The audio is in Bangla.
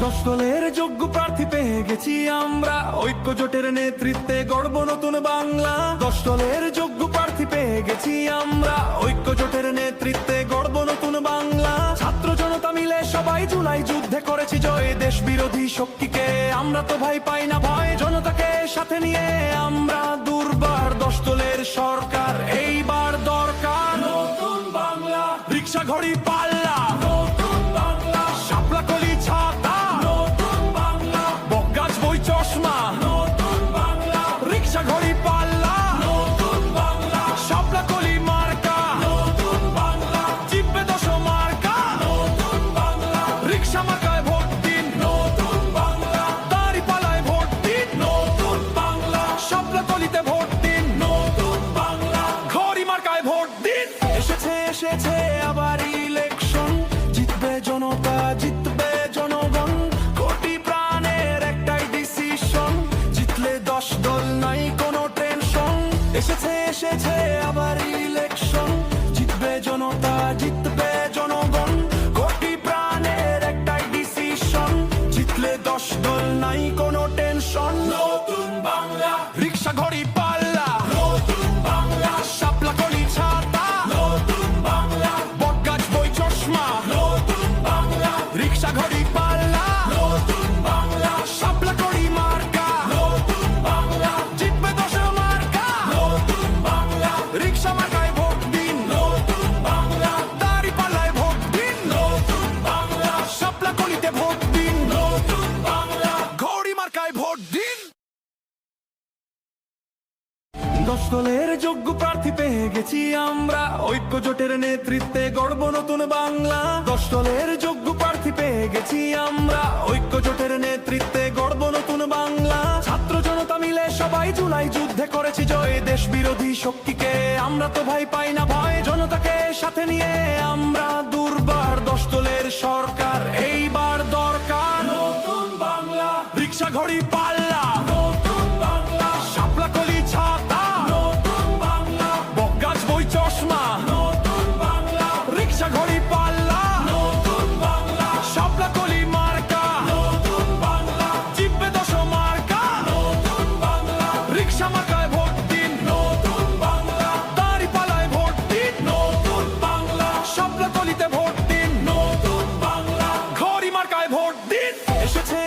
10 দলের যোগ্য প্রার্থী পেয়ে গেছি আমরা, ঐক্য জোটের নেতৃত্বে গড়ব নতুন বাংলা। 10 দলের যোগ্য প্রার্থী পেয়ে গেছি আমরা, ঐক্য জোটের নেতৃত্বে গড়ব নতুন বাংলা। ছাত্র জনতা মিলে সবাই জুলাই যুদ্ধে করেছি জয়, দেশ বিরোধী শক্তিকে আমরা তো ভাই পাই না ভয়। জনতাকে সাথে নিয়ে আমরা দুর্বার, 10 দলের সরকার এইবার দরকার। নতুন বাংলা, রিক্সা ঘড়ি পাল্লা, নতুন বাংলা, শাপলা কলি ছাতা, নতুন বাংলা, বকগাছ বই চশমা, নতুন বাংলা, রিক্সা ঘড়ি পাল্লা, নতুন বাংলা, শাপলা কলি মার্কা, নতুন বাংলা, জিতবে 10 মার্কা, নতুন বাংলা, রিক্সা মার্কায় ভোট দিন, নতুন বাংলা, দাঁড়িপাল্লায় ভোট দিন, নতুন বাংলা, শাপলা কলিতে ভোট দিন, নতুন বাংলা, ঘড়ি মার্কায় ভোট দিন। এসেছে আবার ইলেকশন, জিতবে জনতা, জিতবে জনগণ, কোটি প্রাণের একটাই ডিসিশন, জিতলে 10 দল নাই কোনো টেনশন। এসেছে আবার ইলেকশন, জিতবে জনতা, জিতবে জনগণ, কোটি প্রাণের একটাই ডিসিশন, জিতলে 10 দল নাই কোনো টেনশন। নতুন বাংলা, রিক্সা ঘড়ি পাল্লা, নতুন বাংলা, শাপলা কলি ছাতা, নতুন বাংলা, বকগাছ বই চশমা, নতুন বাংলা, রিক্সা ঘড়ি পাল্লা, নতুন বাংলা, শাপলা কলি মার্কা, নতুন বাংলা, জিতবে 10 মার্কা, নতুন বাংলা, রিক্সা মার্কায় ভোট দিন, নতুন বাংলা, দাঁড়িপাল্লায় ভোট দিন, নতুন বাংলা, শাপলা কলিতে ভোট দিন, নতুন বাংলা, ঘড়ি মার্কায় ভোট দিন। 10 দলের যোগ্য প্রার্থী পেয়ে গেছি আমরা, ঐক্য জোটের নেতৃত্বে গড়ব নতুন বাংলা। 10 দলের যোগ্য প্রার্থী পেয়ে গেছি আমরা, ঐক্য জোটের নেতৃত্বে গড়ব নতুন বাংলা। ছাত্র জনতা মিলে সবাই জুলাই যুদ্ধে করেছি জয়, দেশ বিরোধী শক্তিকে আমরা তো ভাই পাই না ভয়। জনতাকে সাথে নিয়ে আমরা দুর্বার, 10 দলের সরকার এইবার দরকার। নতুন বাংলা, রিক্সা ঘড়ি পাল্লা, নতুন বাংলা, শাপলা কলি ছাতা, নতুন বাংলা, বকগাছ বই চশমা, নতুন বাংলা, রিক্সা ঘড়ি পাল্লা, নতুন বাংলা, শাপলা কলি মার্কা, নতুন বাংলা, জিতবে 10 মার্কা, নতুন বাংলা, রিক্সা মার্কায় ভোট দিন, নতুন বাংলা, দাঁড়িপাল্লায় ভোট দিন, নতুন বাংলা, শাপলা কলিতে ভোট দিন, নতুন বাংলা, ঘড়ি মার্কায় ভোট দিন। এসেছে